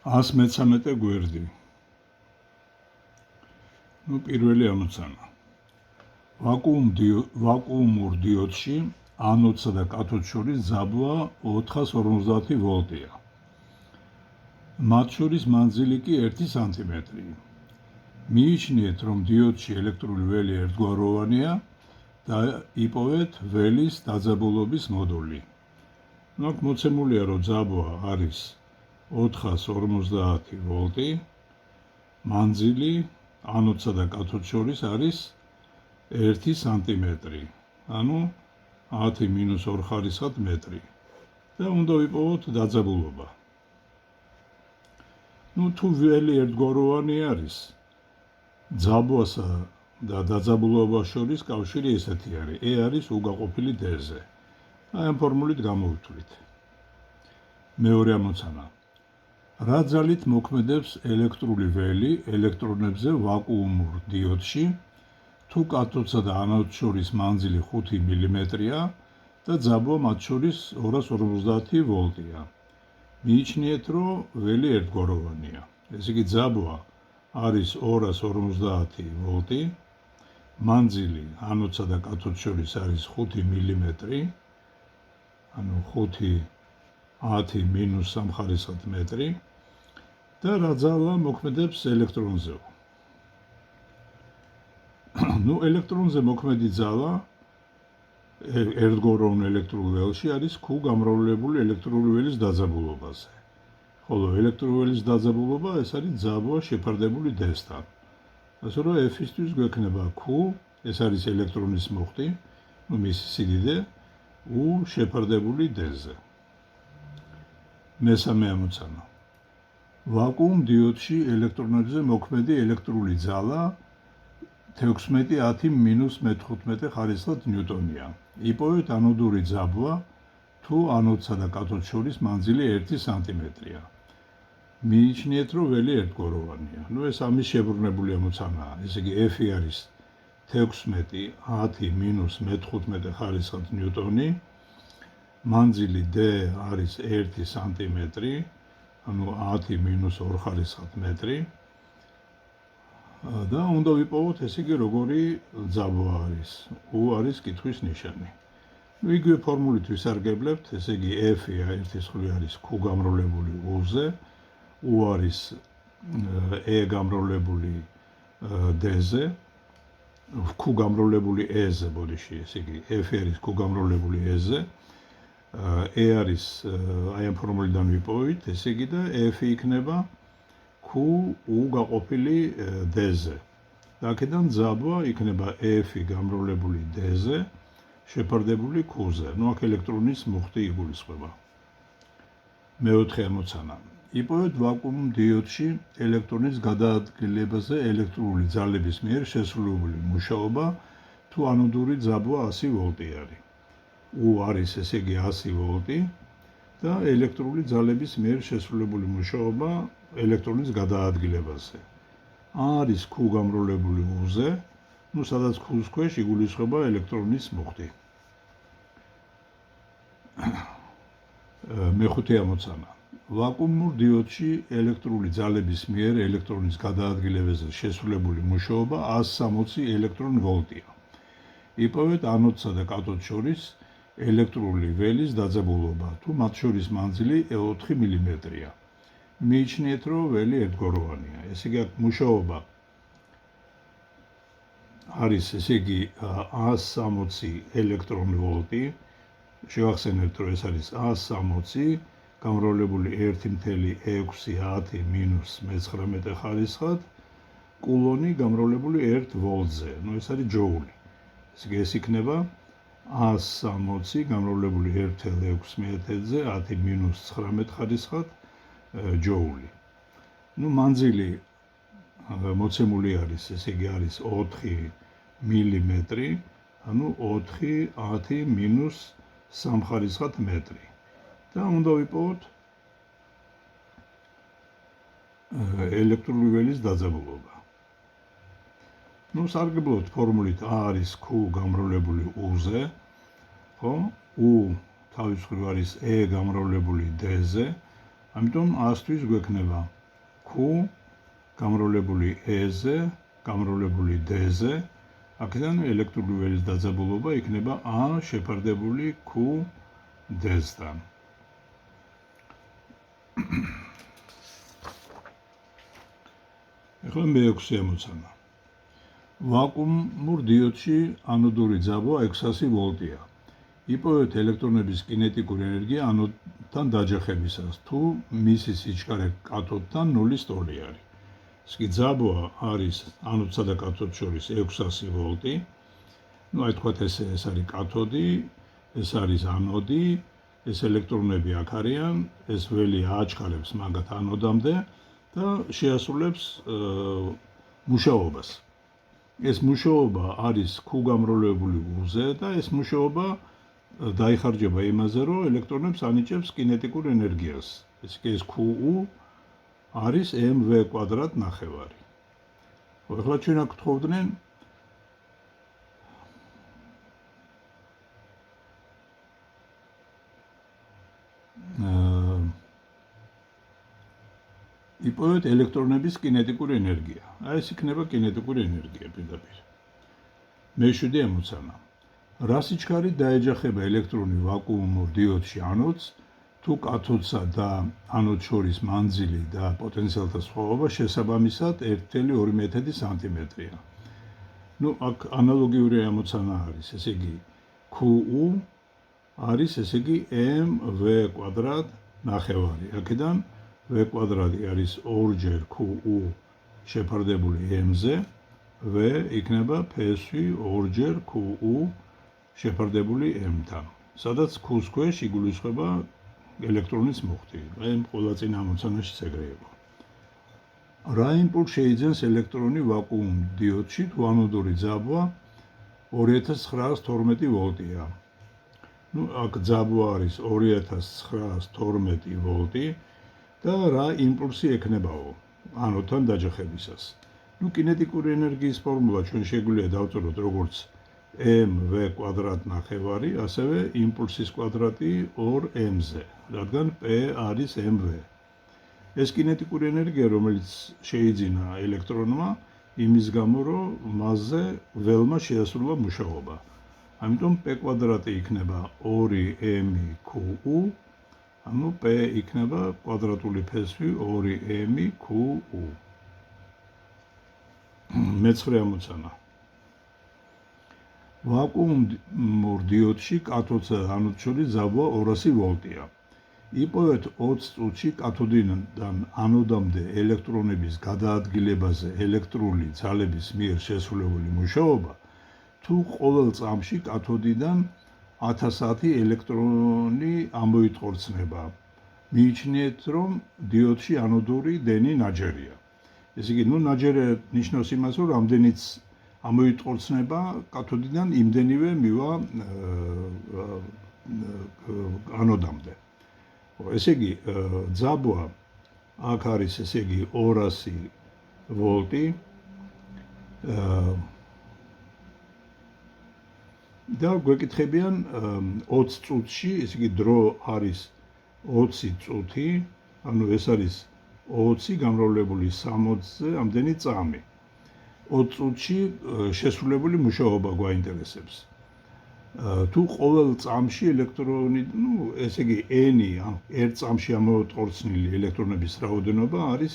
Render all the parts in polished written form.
113 გვერდი. პირველი ამოცანა. ვაკუუმურ დიოდში ანოდსა და კათოდს შორის ძაბვა 450 ვოლტია. მათ შორის მანძილი კი 1 სანტიმეტრი. მიიჩნიეთ, რომ დიოდში ელექტრული ველი ერთგვაროვანია და იპოვეთ ველის დაძაბულობის მოდული. აქ მოცემულია, რომ ძაბვა არის 450 ვოლტი, მანძილი ანოდსა და კათოდს შორის არის 1 სანტიმეტრი, ანუ 10-2 ხარისხად მეტრი და უნდა ვიპოვოთ დაძაბულობა. თუ ველი ერთგვაროვანი არის, ძაბვასა და დაძაბულობას შორის კავშირი ესეთი არის, E არის უგაყოფილი D-ზე. ამ ფორმულით გამოვთვლით. მეორე ამოცანა. რა ძალით მოქმედებს ელექტრული ველი ელექტრონებზე ვაკუუმურ დიოდში, თუ კათოდსა და ანოდს შორის მანძილი 5 მმ-ია და ძაბვა მათ შორის 250 ვოლტია. მიიჩნიეთ, რომ ველი ერთგვაროვანია. ესე იგი, ძაბვა არის 250 ვოლტი, მანძილი ანოდსა და კათოდს შორის არის 5 მმ, ანუ 5 10-3 ხარისხად მეტრი და რა ძალა მოქმედებს ელექტრონზე. ელექტრონზე მოქმედი ძალა ერთგვაროვან ელექტრულ ველში არის Q გამრავლებული ელექტრული ველის დაძაბულობაზე. ხოლო ელექტრული ველის დაძაბულობა ეს არის ძაბვა შეფარდებული D-სთან. ასე რომ F-ისთვის გვექნება Q, ეს არის ელექტრონის მოხდი, მისი სიდიდე U შეფარდებული D-ზე. მესამე ამოცანა. ვაკუუმ დიოდში ელექტრონებზე მოქმედი ელექტრული ძალა 16-10-15 ხარისხად ნიუტონია. იპოვეთ ანოდური ძაბვა, თუ ანოდსა და კათოდს შორის მანძილი 1 სანტიმეტრია. მიიჩნიეთ, რომ ველი ერთგვაროვანია. ეს ამის შებრუნებული ამოცანაა. ესე იგი, F არის 16-10-15 ხარისხად ნიუტონი, მანძილი D არის 1 სანტიმეტრი, ანუ 10-2 ხარისხად მეტრი და უნდა ვიპოვოთ, ესე იგი, როგორი ძაბვა არის. U არის კითხვის ნიშანი. იგივე ფორმულით ვისარგებლებთ, ესე იგი, F-ი ერთი სხვი არის Q გამრავლებული U-ზე, U არის E გამრავლებული D-ზე, Q გამრავლებული E-ზე, ბოდიში, ესე იგი, F არის Q გამრავლებული E-ზე, E არის აი ამ ფორმულიდან ვიპოვით, ესე იგი, და F იქნება Q U გაყოფილი D-ზე. და აქედან ძაბვა იქნება F-ი გამრავლებული D-ზე, შეფარდებული Q-ზე. აქ ელექტრონის მუხტი იგულისხმება. მეოთხე ამოცანა. იპოვეთ ვაკუუმ დიოდში ელექტრონის გადაადგილებაზე ელექტრული ძალების მიერ შესრულებული მუშაობა, თუ ანოდური ძაბვა 100 ვოლტი არის. U არის, ესე იგი, 100 ვოლტი და ელექტრული ძალების მიერ შესრულებული მუშაობა ელექტრონის გადაადგილებაზე. არის Q გამრავლებული U-ზე, სადაც Q-ს ქვეშ იგულისხმება ელექტრონის მუხტი. მეხუთე ამოცანა. ვაკუუმურ დიოდში ელექტრული ძალების მიერ ელექტრონის გადაადგილებაზე შესრულებული მუშაობა 160 ელექტრონ ვოლტია. იპოვეთ ანოდსა და კათოდს შორის ელექტრული ველის დაძაბულობა, თუ მათ შორის მანძილი 4 მმ-ია. მიიჩნიეთ, რომ ველი ერთგვაროვანია. ესე იგი, მუშაობა არის, ესე იგი, 160 ელექტრონ ვოლტი. შევახსენებთ, რომ ეს არის 160 გამრავლებული 1,6-10-19 ხარისხად კულონი გამრავლებული 1 ვოლტზე. ეს არის ჯოული. ესე იგი, ეს იქნება 160 გამრავლებული 1,6-ზე 10-19 ხარისხად ჯოული. მანძილი მოცემული არის, ესე იგი, არის 4 მმ, ანუ 4-10-3 ხარისხად მეტრი. და უნდა ვიპოვოთ ელექტრული ველის დაძაბულობა. სარგებლობთ ფორმულით A არის Q გამრავლებული U-ზე, ხო? U თავის მხრივ არის E გამრავლებული D-ზე, ამიტომ A-თვის გვექნება Q გამრავლებული E-ზე, გამრავლებული D-ზე, აქედან ელექტრული ველის დაძაბულობა იქნება A შეფარდებული Q D-სთან. ეხლა მეექვსე ამოცანა. ვაკუუმურ დიოდში ანოდური ძაბვა 600 ვოლტია. იპოვეთ ელექტრონების კინეტიკური ენერგია ანოდთან დაჯახებისას, თუ მისი სიჩქარე კათოდთან 0-ის ტოლი არის. ეს კი ძაბვა არის ანოდსა და კათოდს შორის 600 ვოლტი. აი თქვათ ეს არის კათოდი, ეს არის ანოდი, ეს ელექტრონები აქ არიან, ეს ველი ააჩქარებს მაგათ ანოდამდე და შეასრულებს მუშაობას. ეს მუშაობა არის Q გამრავლებული U-ზე და ეს მუშაობა დაიხარჯება იმაზე, რომ ელექტრონებს ანიჭებს კინეტიკურ ენერგიას. ეს QU არის mv² ნახევარი. ახლა ჩვენ აქ გთხოვდნენ იპოვეთ ელექტრონების კინეტიკური ენერგია. აი ეს იქნება კინეტიკური ენერგია პირდაპირ. მეშვიდე ამოცანა. რა სიჩქარით დაეჯახება ელექტრონი ვაკუუმურ დიოდში ანოდს, თუ კათოდსა და ანოდს შორის მანძილი და პოტენციალთა სხვაობა შესაბამისად 1,2 სანტიმეტრია. აქ ანალოგიური ამოცანა არის, ესე იგი QU არის, ესე იგი mv² ნახევარი. აქედან v² არის 2-ჯერ QU შეფარდებული m-ზე, v იქნება ფესვი 2-ჯერ QU შეფარდებული m-თან, სადაც Q-ს ქვეშ იგულისხმება ელექტრონის მუხტი. აი ყველა წინა ამოცანაში ეგრე იყო. რა იმპულსს შეიძენს ელექტრონი ვაკუუმ დიოდში, თუ ანოდური ძაბვა 2912 ვოლტია. აქ ძაბვა არის 2912 ვოლტი და რა იმპულსი ექნებაო ანოდთან დაჯახებისას. კინეტიკური ენერგიის ფორმულა ჩვენ შეგვიძლია დავწეროთ როგორც mv² ნახევარი, ასევე იმპულსის კვადრატი 2m-ზე, რადგან P არის mv. ეს კინეტიკური ენერგია, რომელიც შეიძინა ელექტრონმა იმის გამო, რომ მასზე ველმა შეასრულა მუშაობა. ამიტომ P² იქნება 2mqu, ანუ P იქნება კვადრატული ფესვი 2mqu. მეცხრე ამოცანა. ვაკუუმურ დიოდში კათოდსა და ანოდს შორის ძაბვა 200 ვოლტია. იპოვეთ 20 წუთში კათოდიდან ანოდამდე ელექტრონების გადაადგილებაზე ელექტრული ძალების მიერ შესრულებული მუშაობა, თუ ყოველ წამში კათოდიდან 1010 ელექტრონი ამოიტყორცნება. მიიჩნიეთ, რომ დიოდში ანოდური დენი ნაჯერია. ესე იგი, ნაჯერი ნიშნავს იმას, რომ რამდენიც ამოიტყორცნება კათოდიდან იმდენივე მივა ანოდამდე. ესე იგი, ძაბვა აქ არის, ესე იგი 200 ვოლტი და გვეკითხებიან 20 წუთში, ესე იგი დრო არის 20 წუთი, ანუ ეს არის 20 გამრავლებული 60-ზე ამდენი წამი. 20 წუთში შესრულებული მუშაობა გვაინტერესებს. თუ ყოველ წამში ელექტრონი, ესე იგი n-ი, ერთ წამში ამოტყორცნილი ელექტრონების რაოდენობა არის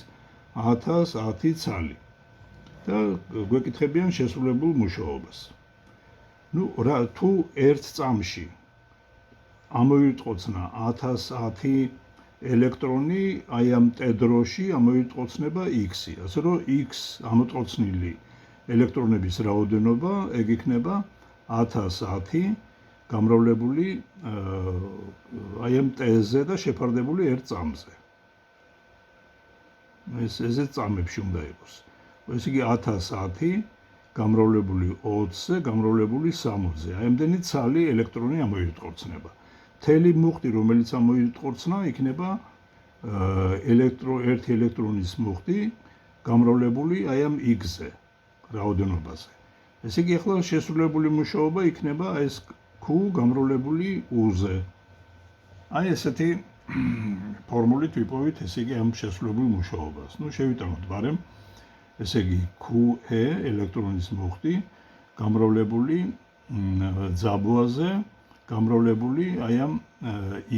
1010 ცალი და გვეკითხებიან შესრულებულ მუშაობას. თუ ერთ წამში ამოიტყორცნა 1010 ელექტრონი, აი ამ ტედროში ამოიტყორცნება x-ი, ასე რომ x ამოტყორცნილი ელექტრონების რაოდენობა ეგ იქნება 1010 გამრავლებული აი ამ ტ-ზე და შეფარდებული ერთ წამზე. ესე წამებში უნდა იყოს. ესე იგი 1010 გამრავლებული 20-ზე, გამრავლებული 60-ზე. აი ამდენი ცალი ელექტრონი ამოიტყორცნება. მთელი მუხტი, რომელიც ამოიტყორცნა, იქნება ერთი ელექტრონის მუხტი გამრავლებული აი ამ x-ზე, რაოდენობაზე. ესე იგი, ახლა შესრულებული მუშაობა იქნება ეს Q გამრავლებული U-ზე. აი ესეთი ფორმულით ვიპოვით ესე იგი ამ შესრულებულ მუშაობას. შევიტანოთ ბარემ, ესე იგი QE ელექტრონის მუხტი გამრავლებული ძაბუაზე, გამრავლებული აი ამ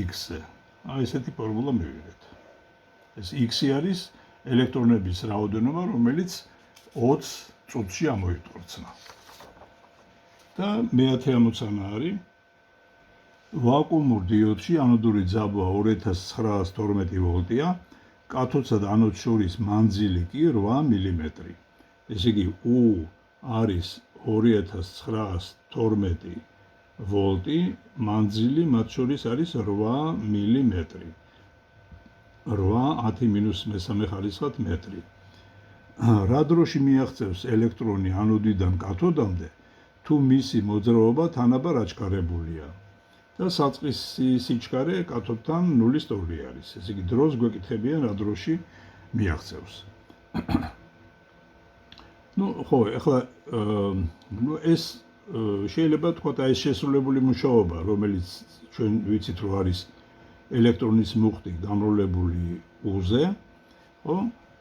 X-ზე. ესეთი ფორმულა მივიღეთ. ეს X-ი არის ელექტრონების რაოდენობა, რომელიც 20 წუთში ამოიტყორცნა. და მეათე ამოცანა არის ვაკუუმურ დიოდში ანოდური ძაბვა 2912 ვოლტია, კათოდსა და ანოდს შორის მანძილი კი 8 მილიმეტრი. ესე იგი U არის 2912 ვოლტი, მანძილი მათ შორის არის 8 მილიმეტრი. 8 10-3 ხარისხად მეტრი. რა დროში მიაღწევს ელექტრონი ანოდიდან კათოდამდე, თუ მისი მოძრაობა თანაბარ აჩქარებულია და საწყისი სიჩქარე კათოდთან 0-ის ტოლი არის. ესე იგი დროს გვეკითხებიან რა დროში მიაღწევს. ხო, ახლა ეს შეიძლება თქვათ აი ეს შესრულებული მუშაობა, რომელიც ჩვენ ვიცით რომ არის ელექტრონის მუხტი გამრავლებული U-ზე, ხო?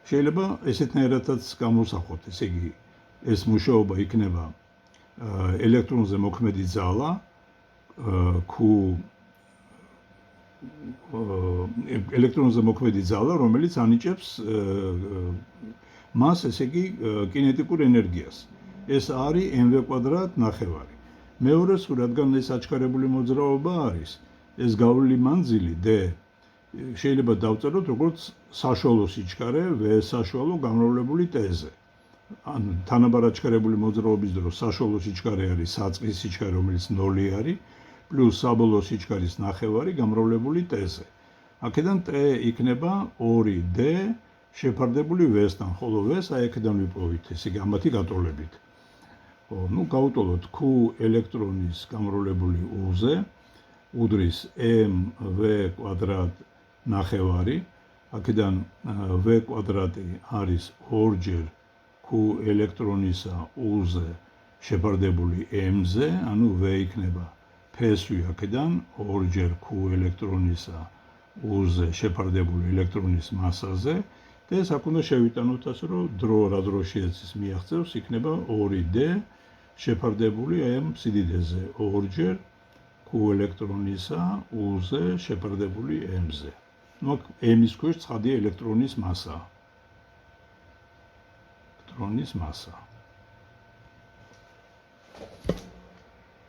შეიძლება ესეთნაირადაც გამოსახოთ, ესე იგი ეს მუშაობა იქნება ელექტრონზე მოქმედი ძალა Q ელექტრონზე მოქმედი ძალა, რომელიც ანიჭებს მას, ესე იგი კინეტიკურ ენერგიას. ეს არის mv² ნახევარი. მეორე სულ რადგან ეს აჩქარებული მოძრაობა არის, ეს გავლილი მანძილი D შეიძლება დავწეროთ როგორც საშუალო სიჩქარე V საშუალო გამრავლებული T-ზე. ან თანაბარ აჩქარებული მოძრაობის დროს საშუალო სიჩქარე არის საწყის სიჩქარე, რომელიც 0 არის, პლუს საბოლოო სიჩქარის ნახევარი გამრავლებული T-ზე. აქედან T იქნება 2D შეფარდებული V-სთან, ხოლო V-ს აი აქედან ვიპოვით, ესე იგი ამათი გატოლებით. გავუტოლოთ Q ელექტრონის გამრავლებული U-ზე, უდრის mv² ნახევარი, აქედან v² არის 2-ჯერ Q ელექტრონისა U-ზე შეფარდებული m-ზე, ანუ v იქნება ფესვი აქედან 2-ჯერ Q ელექტრონისა U-ზე შეფარდებული ელექტრონის მასაზე და ეს აქ უნდა შევიტანოთ ასე, რომ დრო რა დროშიაც ის მიაღწევს, იქნება 2D შეფარდებული აი ამ სიდიდეზე 2-ჯერ Q ელექტრონისა U-ზე შეფარდებული m-ზე. m-ის ქვეშ ცხადია ელექტრონის მასა. ელექტრონის მასა.